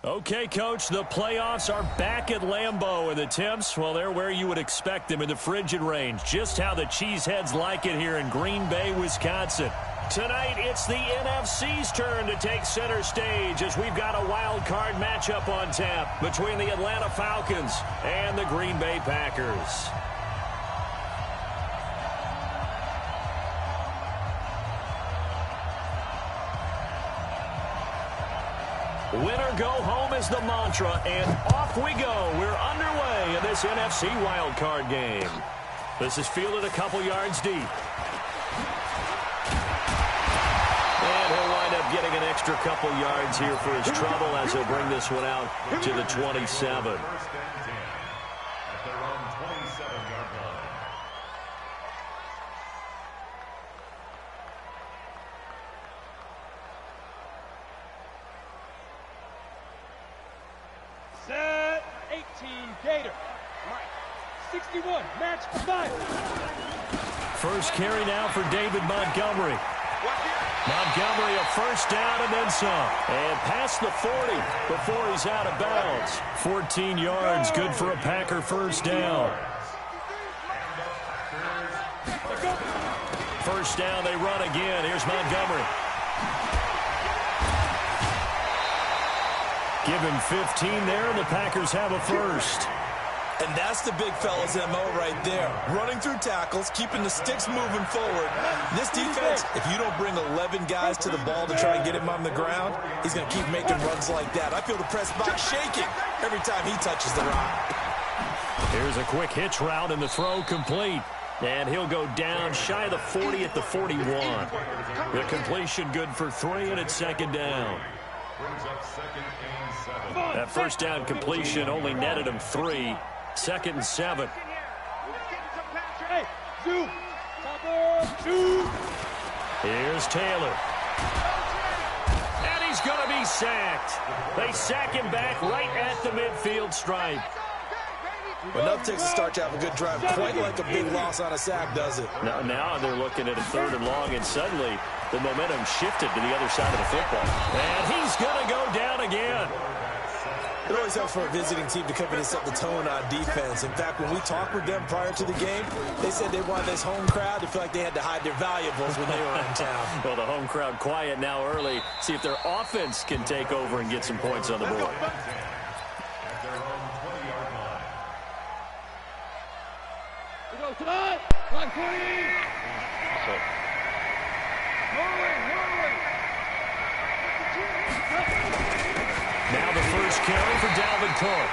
Okay, Coach, the playoffs are back at Lambeau, and the temps, well, they're where you would expect them in the frigid range. Just how the Cheeseheads like it here in Green Bay, Wisconsin. Tonight, it's the NFC's turn to take center stage as we've got a wild card matchup on tap between the Atlanta Falcons and the Green Bay Packers. Winner go home is the mantra, and off we go. We're underway in this NFC wildcard game. This is fielded a couple yards deep. And he'll wind up getting an extra couple yards here for his trouble as he'll bring this one out to the 27. Set 18 Gator. Right. 61 match 5. First carry now for David Montgomery. Montgomery a first down and then some. And past the 40 before he's out of bounds. 14 yards, good for a Packer first down. First down, they run again. Here's Montgomery. Give him 15 there, and the Packers have a first. And that's the big fella's MO right there. Running through tackles, keeping the sticks moving forward. This defense, if you don't bring 11 guys to the ball to try and get him on the ground, he's going to keep making runs like that. I feel the press box shaking every time he touches the rock. Here's a quick hitch route, and the throw complete. And he'll go down shy of the 40 at the 41. The completion good for 3, and it's second down. That first down completion only netted him 3. Second and 7. Here's Taylor. And he's going to be sacked. They sack him back right at the midfield stripe. Enough takes a start to have a good drive, quite like a big loss on a sack, does it? Now they're looking at a 3rd and long, and suddenly the momentum shifted to the other side of the football. And he's going to go down again. It always helps for a visiting team to come in and set the tone on defense. In fact, when we talked with them prior to the game, they said they wanted this home crowd to feel like they had to hide their valuables when they were in town. Well, the home crowd quiet now early. See if their offense can take over and get some points on the board. Now the first carry for Dalvin Cook.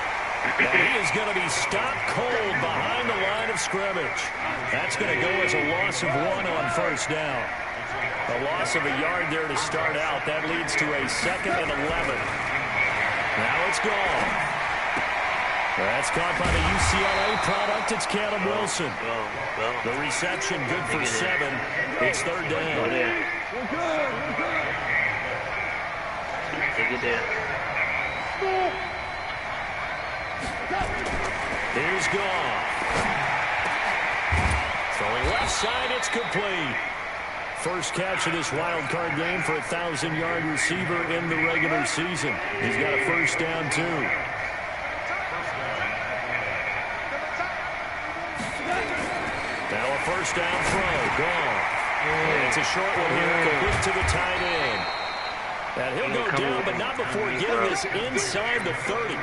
And he is going to be stopped cold behind the line of scrimmage. That's going to go as a loss of 1 on first down. A loss of a yard there to start out. That leads to a 2nd and 11. Now it's gone. That's caught by the UCLA product. It's Caleb Wilson. The reception good for 7. It's 3rd down. Take it down. Here's Goff. Throwing left side, it's complete. First catch of this wild card game for a 1,000-yard receiver in the regular season. He's got a first down, too. Now a first down throw. Goff. It's a short one here. Complete to the tight end. And he'll go down, but not before getting this inside the 30.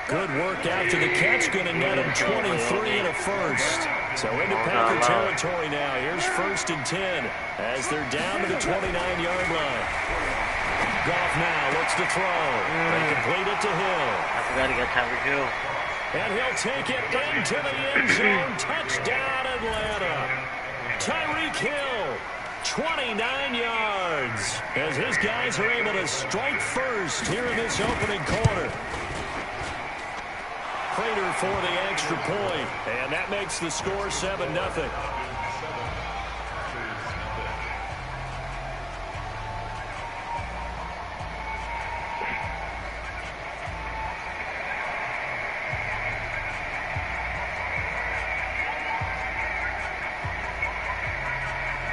Good work after the catch. Going to net him 23 and a first. So into Packer territory now. Here's 1st and 10 as they're down to the 29-yard line. Goff now looks to throw. They complete it to Hill. I forgot he got Tyreek Hill. And he'll take it into the end zone. Touchdown, Atlanta. Tyreek Hill. 29 yards as his guys are able to strike first here in this opening quarter. Prater for the extra point, and that makes the score 7-0.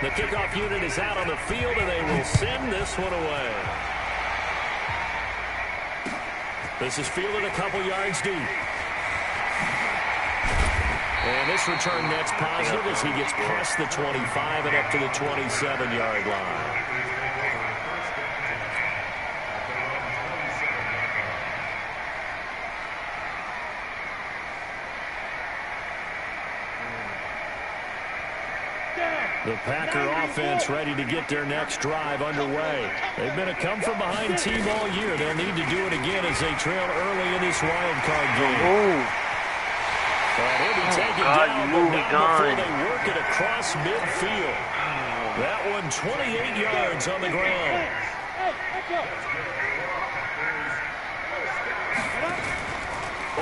The kickoff unit is out on the field, and they will send this one away. This is fielded a couple yards deep. And this return net's positive as he gets past the 25 and up to the 27-yard line. The Packer offense ready to get their next drive underway. They've been a come-from-behind team all year. They'll need to do it again as they trail early in this wild card game. And he'll be taken down before they work it across midfield. That one 28 yards on the ground.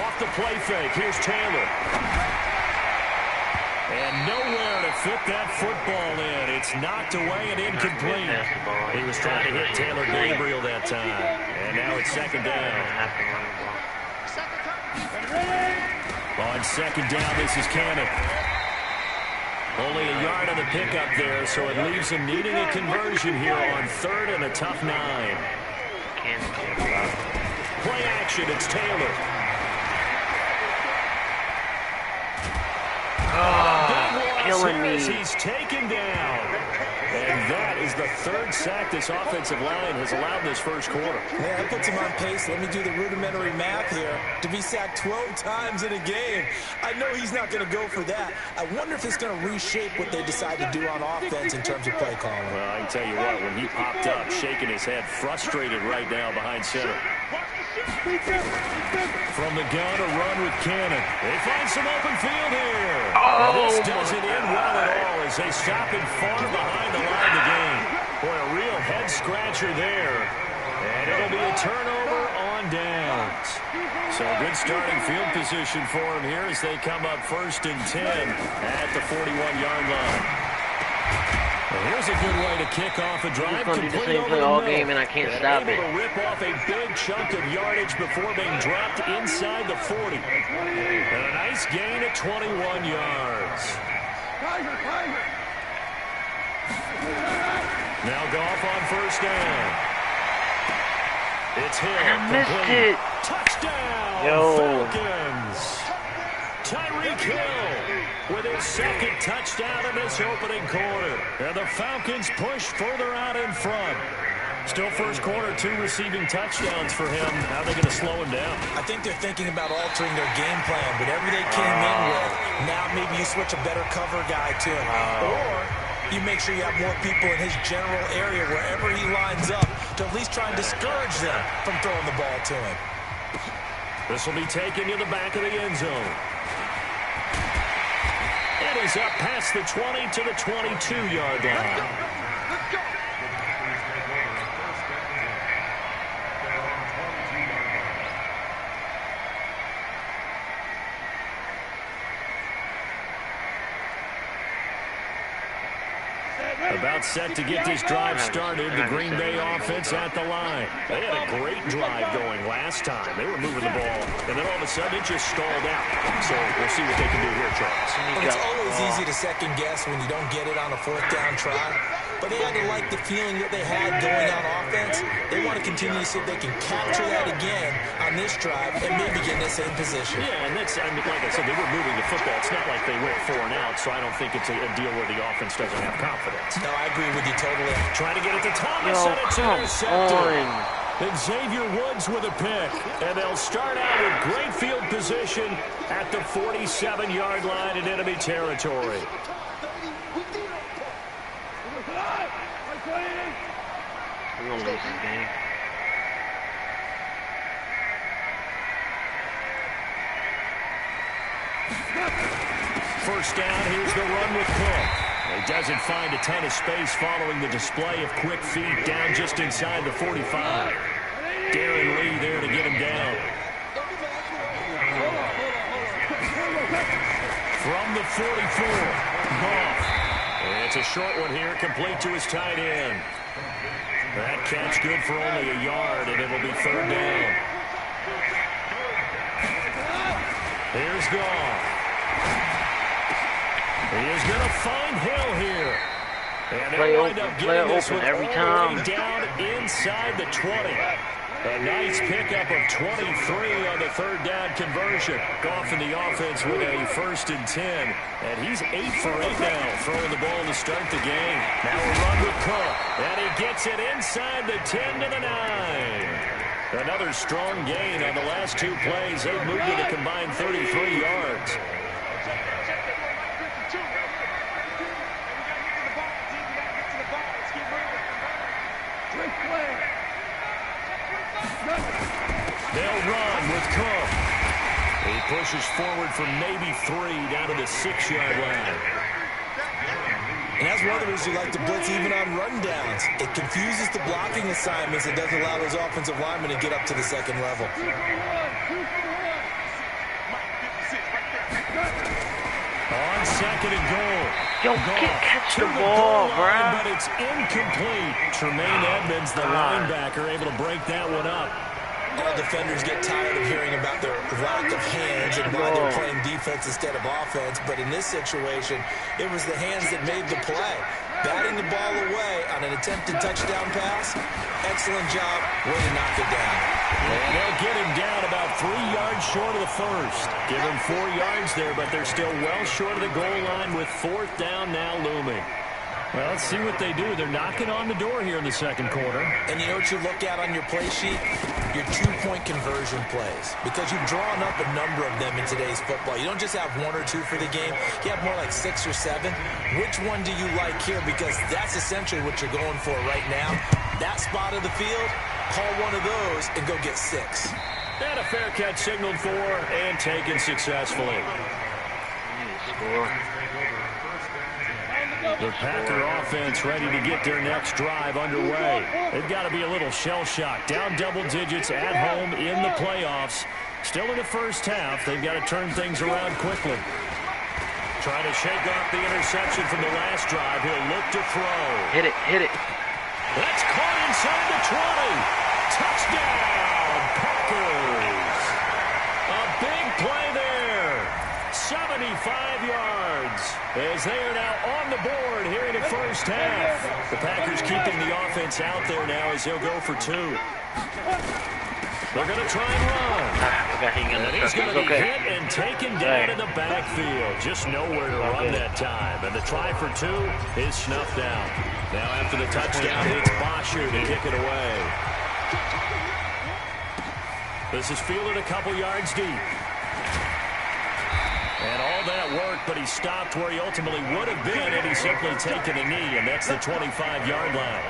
Off the play fake. Here's Taylor. And nowhere to fit that football in. It's knocked away and incomplete. He was trying to hit Taylor Gabriel that time. And now it's second down. On second down, this is Cannon. Only a yard on the pickup there, so it leaves him needing a conversion here on third and a tough 9. Play action, it's Taylor. Killing me. He's taken down. And that is the third sack this offensive line has allowed in this first quarter. Yeah, that puts him on pace. Let me do the rudimentary math here. To be sacked 12 times in a game, I know he's not going to go for that. I wonder if it's going to reshape what they decide to do on offense in terms of play calling. Well, I can tell you what, when he popped up, shaking his head, frustrated right now behind center. From the gun, a run with Cannon. They find some open field here. This doesn't end well at all as they stop him far behind the line of the game. Boy, a real head-scratcher there. And it'll be a turnover on downs. So good starting field position for him here as they come up 1st and 10 at the 41-yard line. Well, here's a good way to kick off a drive. He's going to do the same play all game, and I can't stop it. Able to rip off a big chunk of yardage before being dropped inside the 40. And a nice gain at 21 yards. Now Goff on 1st down. It's Hill. I missed it. Touchdown, Falcons. Tyreek Hill with his second touchdown in this opening quarter. And the Falcons push further out in front. Still first quarter, 2 receiving touchdowns for him. How are they going to slow him down? I think they're thinking about altering their game plan. Whatever they came in with, now maybe you switch a better cover guy to him. Or you make sure you have more people in his general area wherever he lines up to at least try and discourage them from throwing the ball to him. This will be taken to the back of the end zone. And he's up past the 20 to the 22-yard line. About set to get this drive started, the Green Bay offense at the line. They had a great drive going last time. They were moving the ball, and then all of a sudden it just stalled out. So we'll see what they can do here, Charles. It's always easy to second guess when you don't get it on a 4th down try. But they had to like the feeling that they had going on offense. They want to continue to see if they can capture that again on this drive and maybe get in the same position. Yeah, and that's, I mean, like I said, they were moving the football. It's not like they went 4 and out, so I don't think it's a deal where the offense doesn't have confidence. No, I agree with you totally. Trying to get it to Thomas, and it's intercepted. And Xavier Woods with a pick. And they'll start out with great field position at the 47-yard line in enemy territory. We're going to lose this game. First down, here's the run with Cook. He doesn't find a ton of space following the display of quick feet down just inside the 45. Darren Lee there to get him down. From the 44, Goff. And it's a short one here, complete to his tight end. That catch good for only a yard, and it'll be 3rd down. Here's Goff. He is going to find Hill here. And play open every time. Down inside the 20. A nice pickup of 23 on the third down conversion. Goff in the offense with a 1st and 10. And he's 8 for 8 now, throwing the ball to start the game. Now a run with Cook. And he gets it inside the 10 to the 9. Another strong gain on the last 2 plays. They've moved it a combined 33 yards. They'll run with Cook. He pushes forward for maybe 3 down to the 6-yard line. And that's one of the reasons you like to blitz even on rundowns. It confuses the blocking assignments. It doesn't allow those offensive linemen to get up to the second level. On 2nd and goal. Yo, catch the ball, bro. But it's incomplete. Tremaine Edmonds, the linebacker, able to break that one up. All defenders get tired of hearing about their lack of hands and why they're playing defense instead of offense. But in this situation, it was the hands that made the play. Batting the ball away on an attempted touchdown pass. Excellent job. Way to knock it down. And they'll get him down about 3 yards short of the first. Give him 4 yards there, but they're still well short of the goal line with 4th down now looming. Well, let's see what they do. They're knocking on the door here in the second quarter. And you know what you look at on your play sheet? Your 2-point conversion plays. Because you've drawn up a number of them in today's football. You don't just have 1 or 2 for the game. You have more like 6 or 7. Which one do you like here? Because that's essentially what you're going for right now. That spot of the field, call one of those and go get 6. And a fair catch signaled for and taken successfully. The Packer offense ready to get their next drive underway. They've got to be a little shell-shocked. Down double digits at home in the playoffs. Still in the first half. They've got to turn things around quickly. Trying to shake off the interception from the last drive. He'll look to throw. Hit it, hit it. That's caught inside the 20. Touchdown, Packers. A big play there. 75 yards as they are now on the board here in the first half. The Packers keeping the offense out there now as they'll go for 2. They're going to try and run. And he's going to be hit and taken down in the backfield. Just nowhere to run that time. And the try for 2 is snuffed out. Now after the touchdown, it's Bosher to kick it away. This is fielded a couple yards deep. And all that worked, but he stopped where he ultimately would have been had he simply taken a knee, and that's the 25-yard line.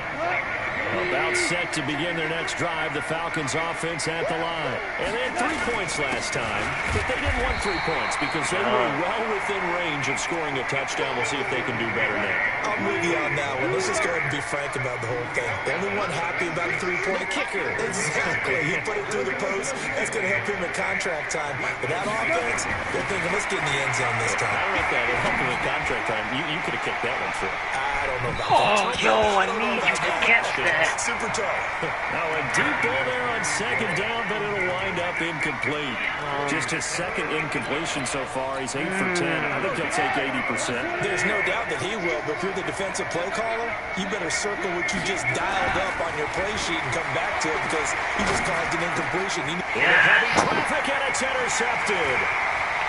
About set to begin their next drive, the Falcons offense at the line. And they had 3 points last time, but they didn't want 3 points because they were well within range of scoring a touchdown. We'll see if they can do better now. I'm with you on that one. Let's just go ahead and be frank about the whole thing. The only one happy about the 3-point kicker. Exactly. He put it through the post. That's going to help him at contract time. But that offense, they're thinking, let's get in the end zone this time. I don't know if that helped him at contract time. You could have kicked that one through. I don't know about that. Yo, I need you to catch that. Super tough. Now a deep ball there on 2nd down, but it'll wind up incomplete. Just his 2nd incompletion so far. He's 8 for 10. I think he'll take 80%. There's no doubt that he will, but if you're the defensive play caller, you better circle what you just dialed up on your play sheet and come back to it because he just caused an incompletion. Heavy traffic, and it's intercepted.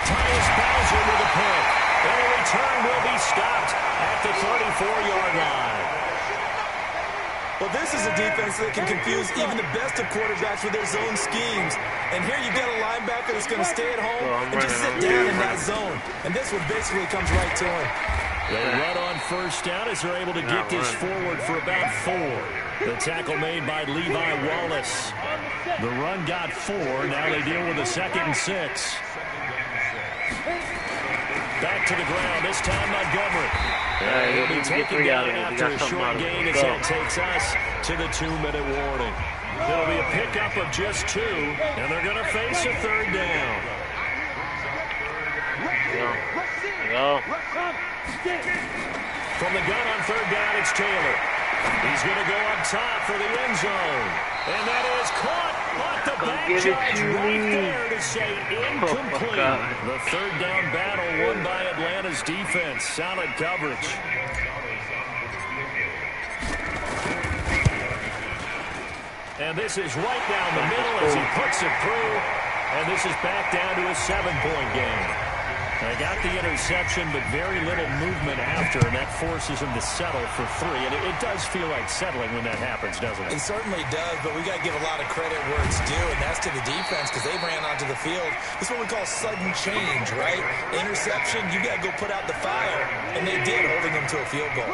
Tyus Bowser with a pick. And a return will be stopped at the 34-yard line. Well, this is a defense that can confuse even the best of quarterbacks with their zone schemes. And here you get a linebacker that's going to stay at home and just sit down in that zone. And this one basically comes right to him. They run on 1st down as they're able to get this forward for about 4. The tackle made by Levi Wallace. The run got 4. Now they deal with a 2nd and 6. Back to the ground, this time Montgomery. He'll be taken down after a short gain as that takes us to the 2-minute warning. It'll be a pickup of just 2, and they're going to face a 3rd down. From the gun on 3rd down, it's Taylor. He's going to go up top for the end zone. And that is caught off the back judge right there to say incomplete. The 3rd down battle won by Atlanta's defense. Solid coverage. And this is right down the middle as he puts it through. And this is back down to a 7-point game. They got the interception, but very little movement after, and that forces him to settle for 3. And it does feel like settling when that happens, doesn't it? It certainly does, but we got to give a lot of credit where it's due, and that's to the defense because they ran onto the field. This is what we call sudden change, right? Interception, you got to go put out the fire, and they did, holding them to a field goal.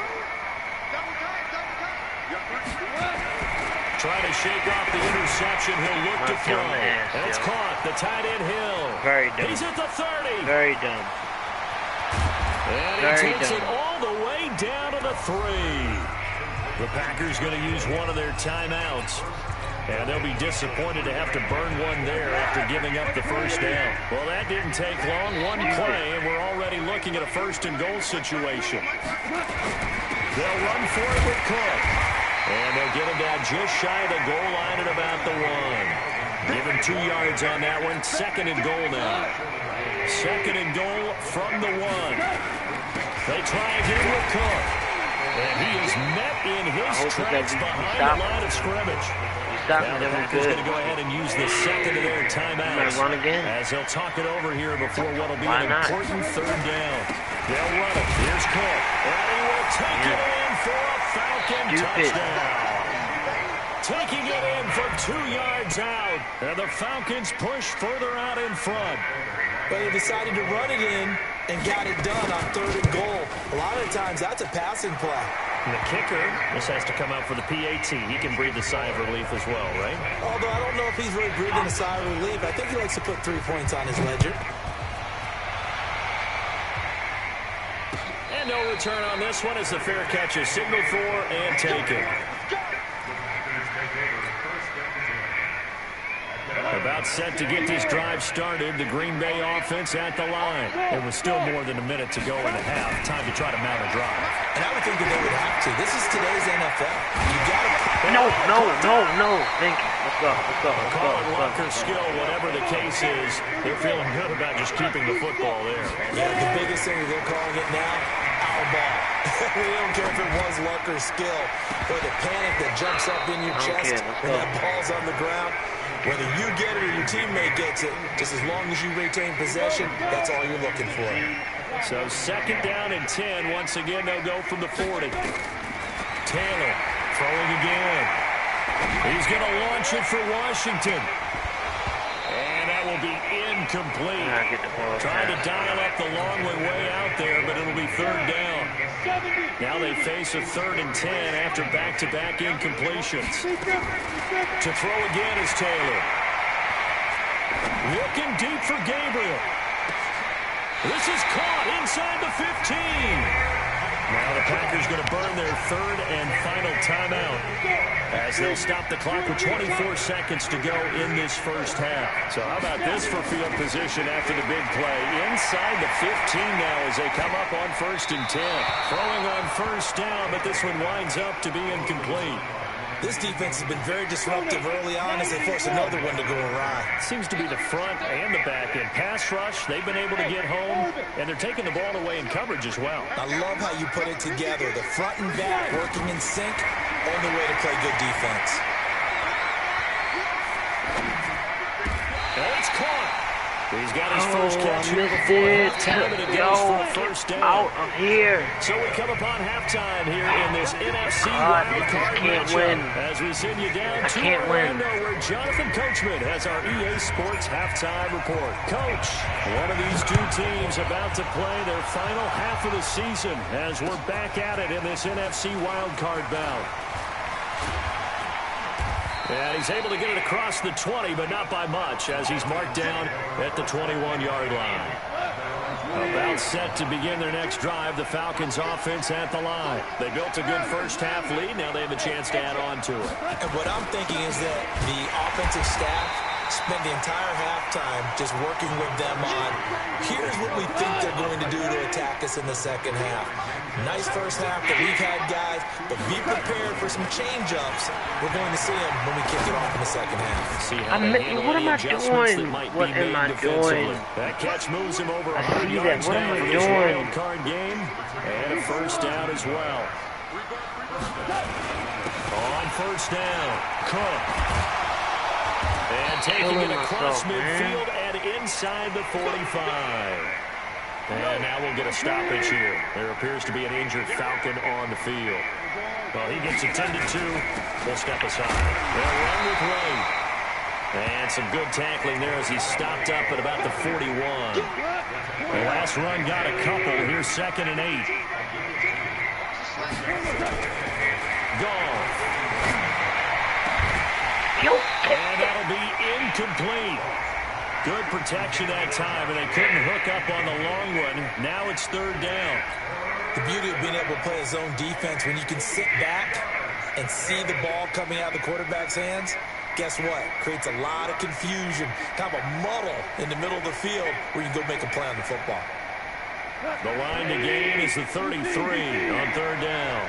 Trying to shake off the interception. He'll look to throw. And it's caught. The tight end Hill. Very dumb. He's at the 30. Very dumb. And he takes it all the way down to the 3. The Packers going to use one of their timeouts. And they'll be disappointed to have to burn one there after giving up the first down. Well, that didn't take long. One play, and we're already looking at a 1st-and-goal situation. They'll run for it with Cook. And they'll get him down just shy of the goal line at about the 1. Give him 2 yards on that one. 2nd-and-goal now. 2nd-and-goal from the 1. They try again with Cook. And he is met in his tracks behind the line of scrimmage. Now the Packers going to go ahead and use the 2nd of their timeouts. Run again. As they'll talk it over here before what will be an important 3rd down. They'll run it. Here's Cook. And he will take it in for a Falcon touchdown. Taking it in for 2 yards out. And the Falcons push further out in front. But they decided to run it in and got it done on 3rd and goal. A lot of the times, that's a passing play. And the kicker, this has to come out for the PAT. He can breathe a sigh of relief as well, right? Although I don't know if he's really breathing a sigh of relief. I think he likes to put 3 points on his ledger. And no return on this one as the fair catch is signaled for and taken. About set to get this drive started, the Green Bay offense at the line. It was still more than a minute to go in the half. Time to try to mount a drive. And I would think that they would have to. This is today's NFL. You got to... No. Thank you. Let's go. Call it luck or skill, whatever the case is. They're feeling good about just keeping the football there. Yeah, the biggest thing that they're calling it now, our ball. We don't care if it was luck or skill, or the panic that jumps up in your chest when that ball's on the ground. Whether you get it or your teammate gets it, just as long as you retain possession, that's all you're looking for. So 2nd down and 10. Once again, they'll go from the 40. Taylor throwing again. He's going to launch it for Washington. And that will be incomplete. Trying to dial up the long way out there, but it'll be 3rd down. Now they face a 3rd and 10 after back-to-back incompletions. To throw again is Taylor. Looking deep for Gabriel. This is caught inside the 15. Now the Packers going to burn their 3rd and final timeout as they'll stop the clock with 24 seconds to go in this 1st half. So how about this for field position after the big play? Inside the 15 now as they come up on 1st and 10. Throwing on 1st down, but this one winds up to be incomplete. This defense has been very disruptive early on as they force another one to go awry. Seems to be the front and the back end. Pass rush, they've been able to get home, and they're taking the ball away in coverage as well. I love how you put it together. The front and back working in sync, only way to play good defense. And it's caught. He's got his first catch here before halftime, and it goes for a 1st down. Out of here. So we come upon halftime here in this NFC wild card matchup. As we send you down to Orlando, where Jonathan Coachman has our EA Sports halftime report. Coach, one of these 2 teams about to play their final half of the season as we're back at it in this NFC wild card bout. And he's able to get it across the 20, but not by much, as he's marked down at the 21-yard line. About set to begin their next drive, the Falcons offense at the line. They built a good 1st half lead. Now they have a chance to add on to it. And what I'm thinking is that the offensive staff spend the entire halftime just working with them on, here's what we think they're going to do to attack us in the 2nd half. Nice 1st half that we've had, guys, but be prepared for some change-ups. We're going to see them when we kick it off in the 2nd half. See how what am I doing? What am I doing? That catch moves him over I see 100 yards that. What now am I for this doing? wild card game, and a 1st down as well. On first down, Cook. And taking it across midfield and inside the 45. And now we'll get a stoppage here. There appears to be an injured Falcon on the field. Well, he gets attended to. We'll step aside. They'll run with Wright. And some good tackling there as he stopped up at about the 41. The last run got a couple. Here's 2nd and 8. Goff. And that'll be incomplete. Good protection that time, and they couldn't hook up on the long one. Now it's 3rd down. The beauty of being able to play a zone defense when you can sit back and see the ball coming out of the quarterback's hands, guess what? Creates a lot of confusion, kind of a muddle in the middle of the field where you can go make a play on the football. The line to gain is the 33 on 3rd down.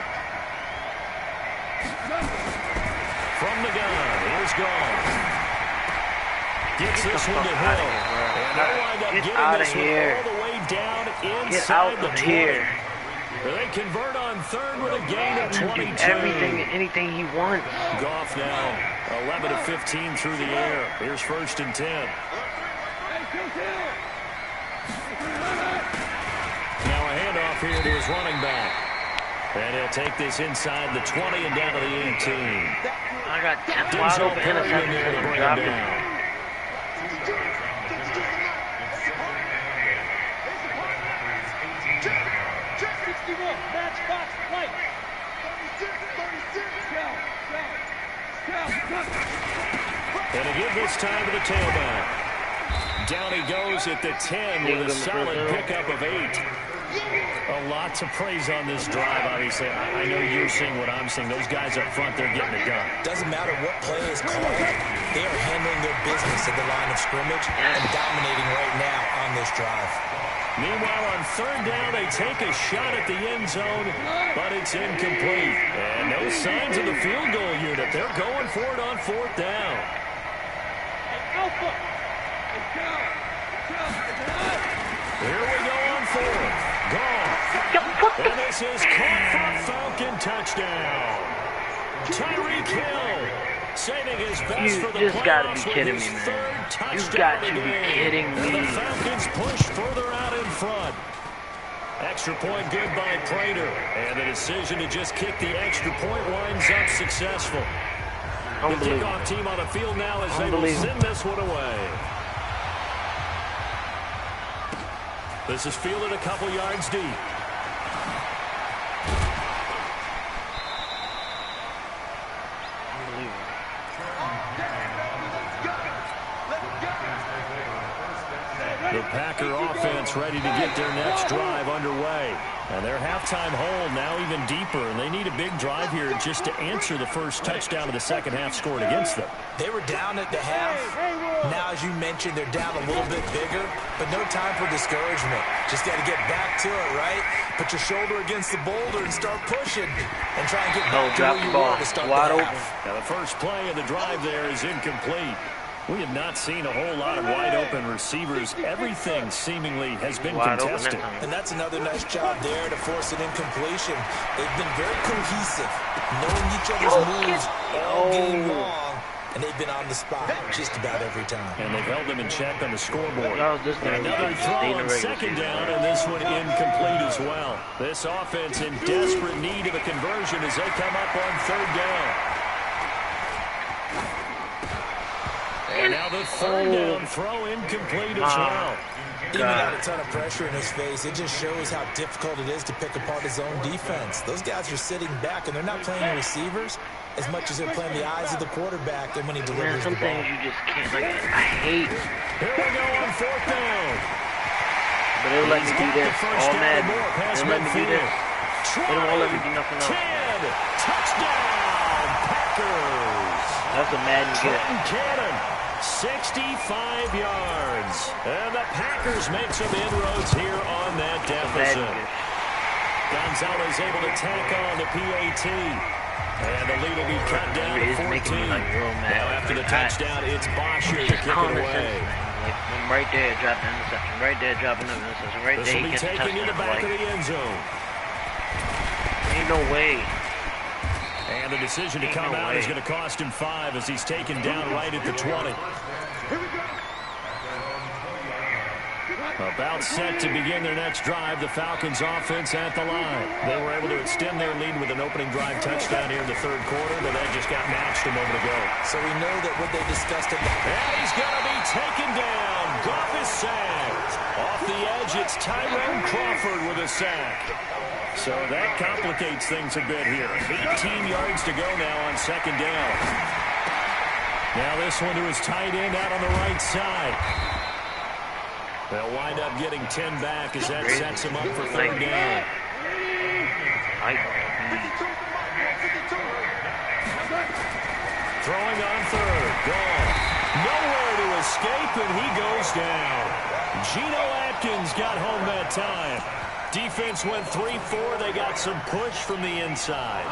From the gun, here's Goff. Gets this one to Hill. And they'll wind up getting this one all the way down inside the 20. They convert on 3rd with a gain of 22. Anything he wants. Goff now 11 of 15 through the air. Here's 1st and 10. Now a handoff here to his running back. And he'll take this inside the 20 and down to the 18. I got 10 wide open interceptions to drop it. And again this time to the tailback. Down he goes at the 10 with a solid pickup of 8. A lot to praise on this drive, obviously. I know you're seeing what I'm seeing. Those guys up front, they're getting it done. Doesn't matter what play is called. They are handling their business at the line of scrimmage and dominating right now on this drive. Meanwhile, on 3rd down, they take a shot at the end zone, but it's incomplete. And no signs of the field goal unit. They're going for it on 4th down. Here we go on 4th. Goff. And this is caught for a Falcon touchdown. Tyreek Hill saving his best for the playoffs. You just gotta be kidding me, man. You got to be kidding me. And the Falcons push further out in front. Extra point good by Prater. And the decision to just kick the extra point winds up successful. The kickoff team on the field now as they will send this one away. This is fielded a couple yards deep. The Packer offense ready to get their next drive underway. And their halftime hole now even deeper, and they need a big drive here just to answer the first touchdown of the second half scored against them. They were down at the half. Now, as you mentioned, they're down a little bit bigger, but no time for discouragement. Just got to get back to it, right? Put your shoulder against the boulder and start pushing and try and get back to where you were to start the half. Now, the first play of the drive there is incomplete. We have not seen a whole lot of wide-open receivers. Everything seemingly has been contested. And that's another nice job there to force an incompletion. They've been very cohesive, knowing each other's moves all game long, and they've been on the spot just about every time. And they've held them in check on the scoreboard. Another throw on 2nd down, and this one incomplete as well. This offense in desperate need of a conversion as they come up on 3rd down. And now the 3rd down throw incomplete as well. Even without a ton of pressure in his face, it just shows how difficult it is to pick apart his own defense. Those guys are sitting back, and they're not playing receivers as much as they're playing the eyes of the quarterback and when he delivers the ball. Some things you just can't, like, I hate. Here we go on 4th down. But they'll let me do this all mad. They'll let me do this. They don't let me do nothing else. Touchdown, Packers. That's a Madden get. Cannon. 65 yards. And the Packers make some inroads here on that deficit. Gonzalez able to tack on the PAT. And the lead will be cut down to 14. Now after the touchdown, it's Bosher to kick it away. Like, right there, drop the interception. Right there, dropping the interception. Right there, he gets the touchdown. This will be taken in the back of the end zone. He Ain't no way. And the decision to come out is going to cost him 5 as he's taken down right at the 20. About set to begin their next drive, the Falcons offense at the line. They were able to extend their lead with an opening drive touchdown here in the third quarter, but that just got matched a moment ago. So we know that what they discussed about... And he's going to be taken down. Goff is sacked. Off the edge, it's Tyrone Crawford with a sack. So that complicates things a bit here. 18 yards to go now on second down. Now this one to his tight end out on the right side. They'll wind up getting 10 back as that sets him up for third down. Throwing on third. Gone. Nowhere to escape, and he goes down. Geno Atkins got home that time. Defense went 3-4. They got some push from the inside.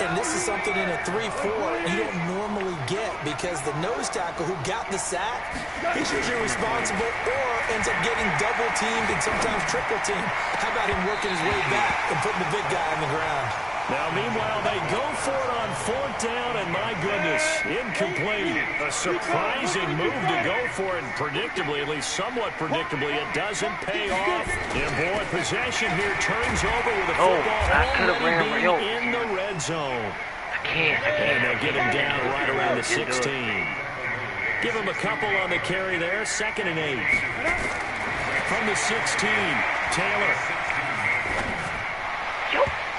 And this is something in a 3-4 you don't normally get because the nose tackle who got the sack, he's usually responsible or ends up getting double-teamed and sometimes triple-teamed. How about him working his way back and putting the big guy on the ground? Now, meanwhile, they go for it on fourth down, and my goodness, incomplete. A surprising move to go for it, predictably, at least somewhat predictably, it doesn't pay off. And boy, possession here turns over with a football already being in the red zone. And they'll get him down right around the 16. Give him a couple on the carry there, 2nd and 8. From the 16, Taylor.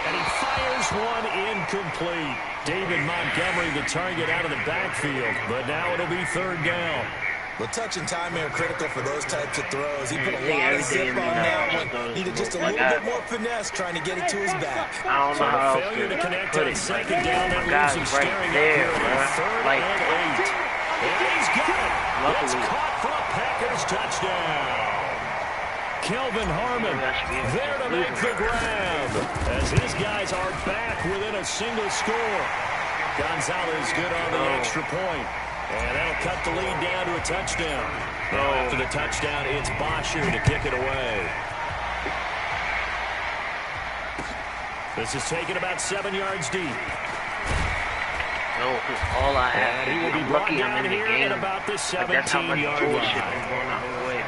And he fires one incomplete. David Montgomery, the target out of the backfield. But now it'll be third down. Well, touch and time are critical for those types of throws. He put a lot of zip on that one. Needed just a little bit more finesse trying to get it to his back. I don't know how else failure to connect put on it. second down. That leaves him staring right up there, here at bro. 3rd and 8. And he's got it. It's caught for a Packers touchdown. Kelvin Harmon there to make the grab as his guys are back within a single score. Gonzalez good on the extra point. And that'll cut the lead down to a touchdown. Now after the touchdown, it's Bosher to kick it away. This is taken about 7 yards deep. No, all I have. And he will be brought down here at about the 17-yard line.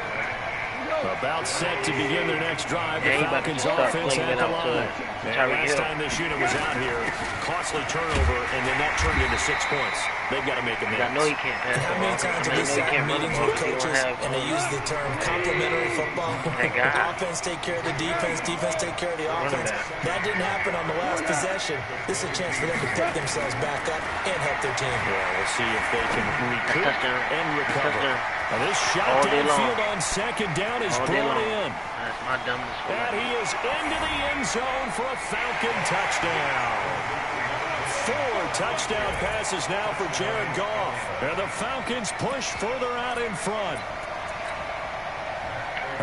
About set to begin their next drive. The Falcons offense at the line. And last time this unit was out here, costly turnover, and then that turned into 6 points. They've got to make a mix. I know you can't pass. How many times have we sat in meetings with coaches and they use the term complementary football? Offense take care of the defense, defense take care of the offense. That didn't happen on the last possession. This is a chance for them to pick themselves back up and help their team. Yeah, we'll see if they can recoup and recover. Now this shot downfield on second down is brought in. That's my dumbest one. And he is into the end zone for a Falcon touchdown. 4 touchdown passes now for Jared Goff. And the Falcons push further out in front.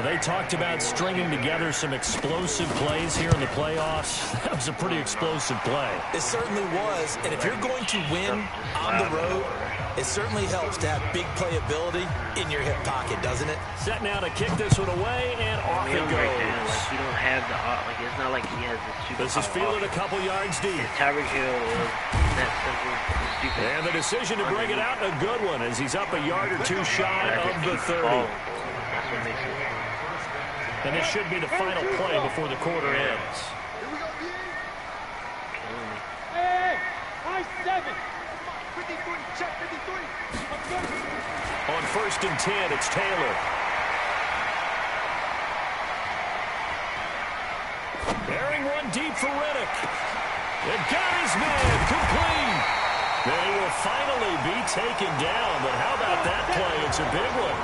They talked about stringing together some explosive plays here in the playoffs. That was a pretty explosive play. It certainly was. And if you're going to win on the road, it certainly helps to have big playability in your hip pocket, doesn't it? Set now to kick this one away, and off it goes. Right there, like you don't have the like it's not like he has the super. This is fielded a couple yards deep. Tyreek Hill is that simple, stupid. And the decision to bring it out, a good one, as he's up a yard or two shy of the 30. That's what makes it. And this should be the final play before the quarter ends. Hey, high 7. On 1st and 10, it's Taylor. Bearing one deep for Riddick. It got his man complete. Then he will finally be taken down. But how about that play? It's a big one.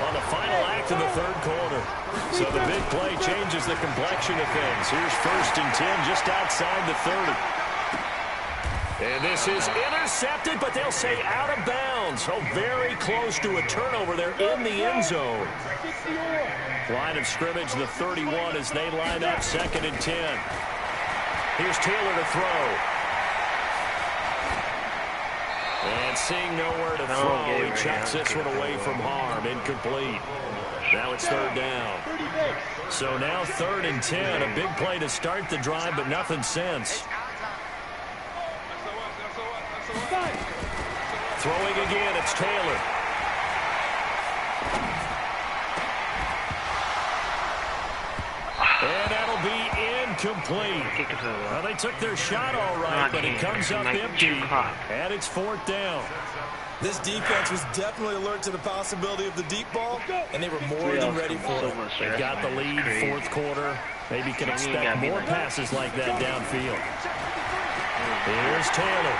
On the final act of the third quarter. So the big play changes the complexion of things. Here's 1st and 10 just outside the 30. And this is intercepted, but they'll say out of bounds. So very close to a turnover there in the end zone. Line of scrimmage, the 31 as they line up 2nd and 10. Here's Taylor to throw. And seeing nowhere to throw, he chucks this one away from harm. Incomplete. Now it's third down. So now 3rd and 10. A big play to start the drive, but nothing since. Throwing again, it's Taylor. And that'll be incomplete. Well, they took their shot all right, but it comes up empty. And it's 4th down. This defense was definitely alert to the possibility of the deep ball, and they were more than ready for it. They got the lead, 4th quarter. Maybe can expect more passes like that downfield. Here's Taylor.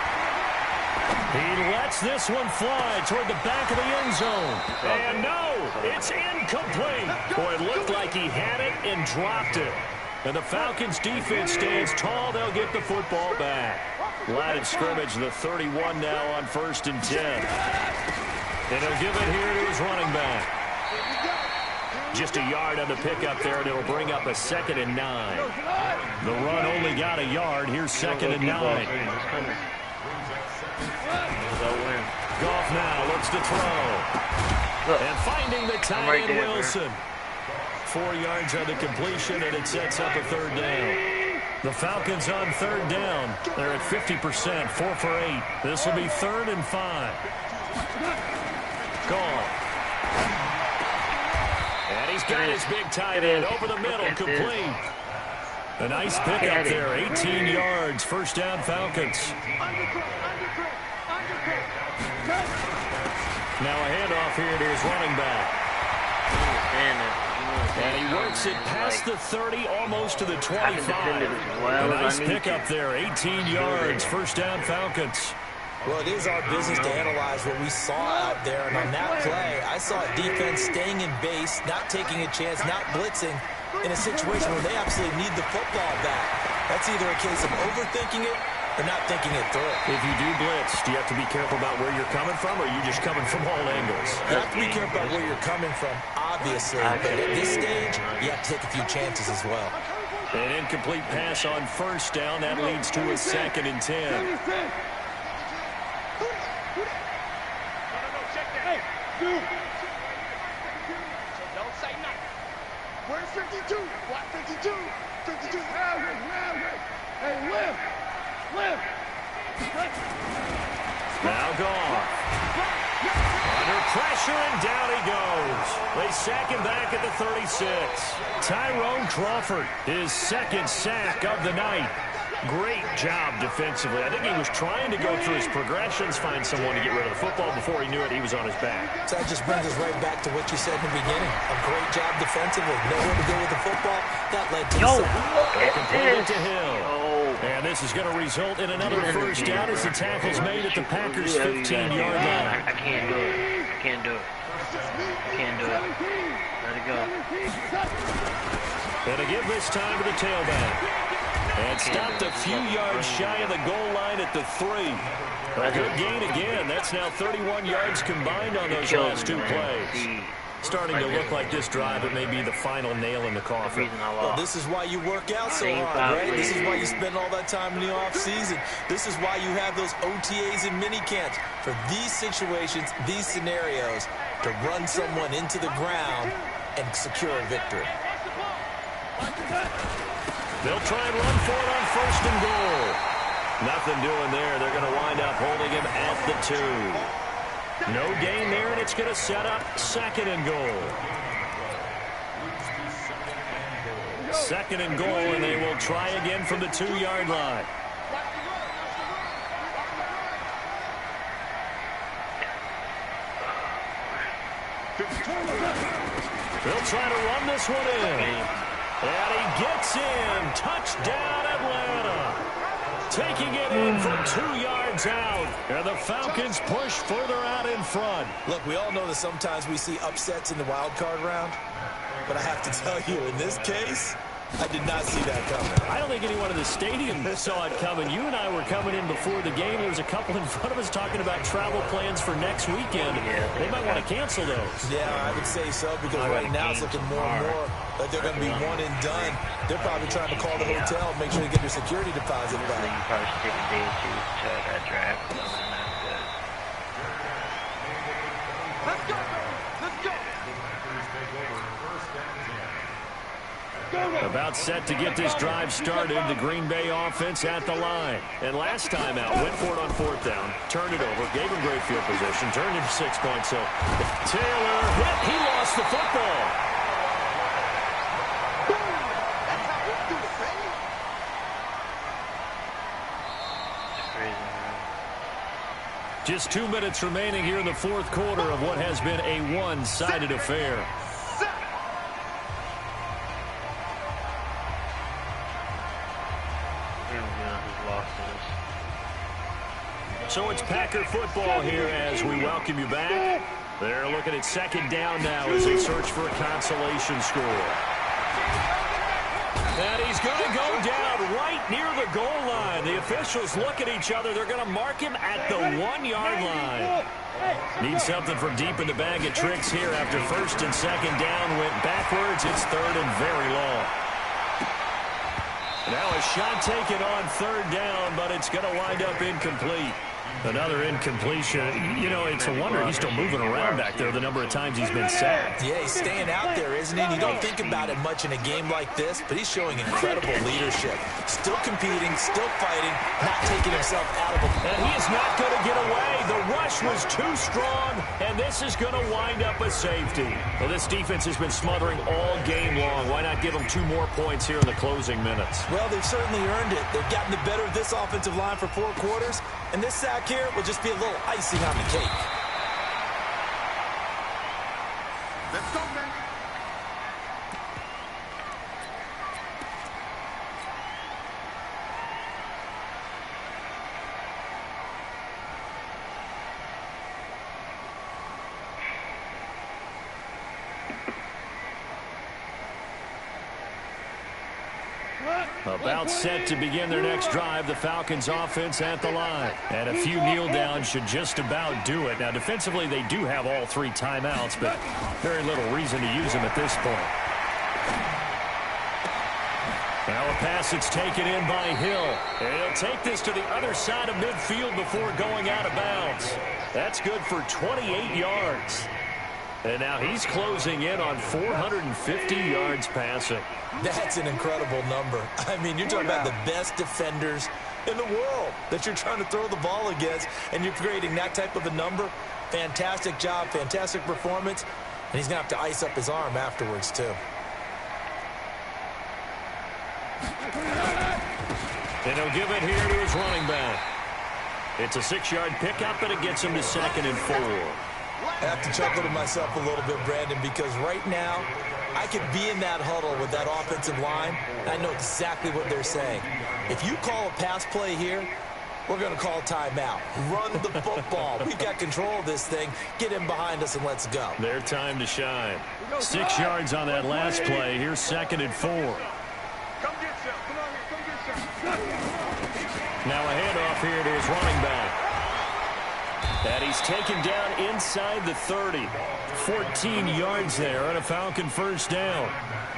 He lets this one fly toward the back of the end zone. And no, it's incomplete. Boy, it looked like he had it and dropped it. And the Falcons defense stands tall. They'll get the football back. Line of scrimmage, the 31 now on 1st and 10. And he'll give it here to his running back. Just a yard on the pickup there, and it'll bring up a 2nd and 9. The run only got a yard. Here's 2nd and 9. Goff now looks to throw. And finding the tight end, Wilson. 4 yards on the completion, and it sets up a 3rd down. The Falcons on 3rd down. They're at 50%, 4 for 8. This will be 3rd and 5. Goff. And he's got his big tight end over the middle, complete. A nice pickup there, 18 yards, 1st down Falcons. Now a handoff here to his running back. And he works it past the 30, almost to the 25. A nice pickup there, 18 yards, 1st down Falcons. Well, it is our business to analyze what we saw out there. And on that play, I saw a defense staying in base, not taking a chance, not blitzing in a situation where they absolutely need the football back. That's either a case of overthinking it or not thinking it through. If you do blitz, do you have to be careful about where you're coming from, or are you just coming from all angles? You have to be careful about where you're coming from, obviously. But at this stage, you have to take a few chances as well. An incomplete pass on 1st down. That leads to a 2nd and 10. Don't say nothing. Where's 52? What 52? 52. Hey, live. Now Goff. Under pressure, and down he goes. They sack him back at the 36. Tyrone Crawford, his 2nd sack of the night. Great job defensively. I think he was trying to go through his progressions, find someone to get rid of the football. Before he knew it, he was on his back. So that just brings us right back to what you said in the beginning. A great job defensively. Nowhere to go with the football. That led to completed to Hill. And this is going to result in another 1st down as the tackle's made at the Packers' 15-yard line. I can't do it. I can't do it. I can't do it. Let it go. And to give this time to the tailback. And stopped a few yards shy of the goal line at the 3. A good gain again. That's now 31 yards combined on those last 2 plays. Starting to look like this drive, it may be the final nail in the coffin. Well, this is why you work out so hard, right? This is why you spend all that time in the offseason. This is why you have those OTAs and mini camps. For these situations, these scenarios, to run someone into the ground and secure a victory. They'll try and run for it on 1st and goal. Nothing doing there. They're going to wind up holding him at the 2. No gain there, and it's going to set up 2nd and goal. 2nd and goal, and they will try again from the 2-yard line. They'll try to run this one in. And he gets in. Touchdown, Atlanta. Taking it in from 2 yards out. And the Falcons push further out in front. Look, we all know that sometimes we see upsets in the wild card round. But I have to tell you, in this case, I did not see that coming. I don't think anyone in the stadium saw it coming. You and I were coming in before the game. There was a couple in front of us talking about travel plans for next weekend. They might want to cancel those. Yeah, I would say so, because right now it's looking more and more like they're going to be one and done. They're probably trying to call the hotel and make sure they get their security deposit back. You probably should take a day or two to that draft. Let's go, baby. Let's go. About set to get this drive started. The Green Bay offense at the line. And last time out, went for it on 4th down, turned it over, gave him great field position, turned him 6 points. So Taylor hit. He lost the football. That's how we do it, baby. Just 2 minutes remaining here in the 4th quarter of what has been a one-sided affair. So it's Packer football here as we welcome you back. They're looking at 2nd down now as they search for a consolation score. And he's going to go down right near the goal line. The officials look at each other. They're going to mark him at the 1-yard line. Need something from deep in the bag of tricks here after 1st and 2nd down went backwards. It's 3rd and very long. Now a shot taken on 3rd down, but it's going to wind up incomplete. Another incompletion. You know, it's a wonder he's still moving around back there the number of times he's been sacked. Yeah, he's staying out there, isn't he? And you don't think about it much in a game like this, but he's showing incredible leadership. Still competing, still fighting, not taking himself out of it. And he is not going to get away. The rush was too strong, and this is going to wind up a safety. Well, this defense has been smothering all game long. Why not give them 2 more points here in the closing minutes? Well, they've certainly earned it. They've gotten the better of this offensive line for 4 quarters, and this sack here will just be a little icing on the cake. Let's go, man. About set to begin their next drive, the Falcons offense at the line. And a few kneel downs should just about do it. Now, defensively, they do have all 3 timeouts, but very little reason to use them at this point. Now a pass that's taken in by Hill. And he'll take this to the other side of midfield before going out of bounds. That's good for 28 yards. And now he's closing in on 450 yards passing. That's an incredible number. I mean, you're talking about the best defenders in the world that you're trying to throw the ball against, and you're creating that type of a number. Fantastic job, fantastic performance, and he's going to have to ice up his arm afterwards, too. And he'll give it here to his running back. It's a 6-yard pickup, and it gets him to 2nd and 4. I have to chuckle to myself a little bit, Brandon, because right now I could be in that huddle with that offensive line, and I know exactly what they're saying. If you call a pass play here, we're going to call timeout. Run the football. We've got control of this thing. Get in behind us and let's go. Their time to shine. 6 yards on that last play. Here's 2nd and 4. Come get some. Come on, come get some. Now a handoff here to his running back. And he's taken down inside the 30. 14 yards there on a Falcon 1st down.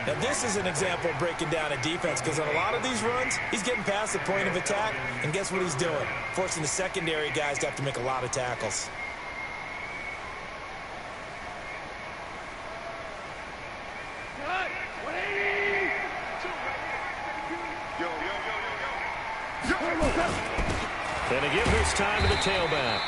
Now this is an example of breaking down a defense, because on a lot of these runs, he's getting past the point of attack, and guess what he's doing? Forcing the secondary guys to have to make a lot of tackles. And they give this time to the tailback.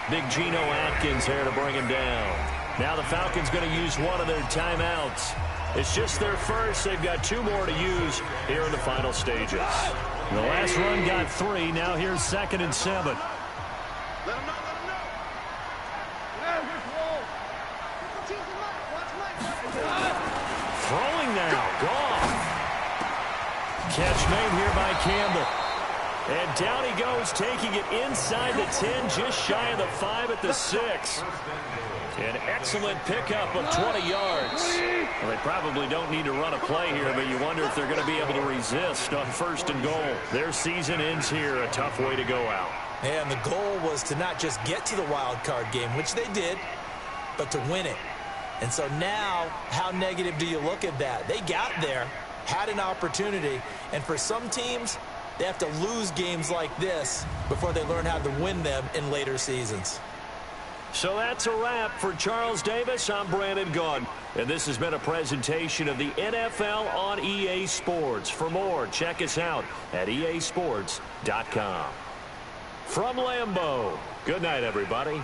Big Geno Atkins here to bring him down. Now the Falcons going to use one of their timeouts. It's just their first. They've got 2 more to use here in the final stages. The last run got 3. Now here's 2nd and 7. Let him know, let him know. Throwing now. Gone. Catch made here by Campbell. And down he goes, taking it inside the 10, just shy of the 5 at the 6. An excellent pickup of 20 yards. Well, they probably don't need to run a play here, but you wonder if they're going to be able to resist on 1st and goal. Their season ends here, a tough way to go out. And the goal was to not just get to the wild card game, which they did, but to win it. And so now, how negative do you look at that? They got there, had an opportunity, and for some teams, they have to lose games like this before they learn how to win them in later seasons. So that's a wrap for Charles Davis. I'm Brandon Gaudin, and this has been a presentation of the NFL on EA Sports. For more, check us out at easports.com. From Lambeau, good night, everybody.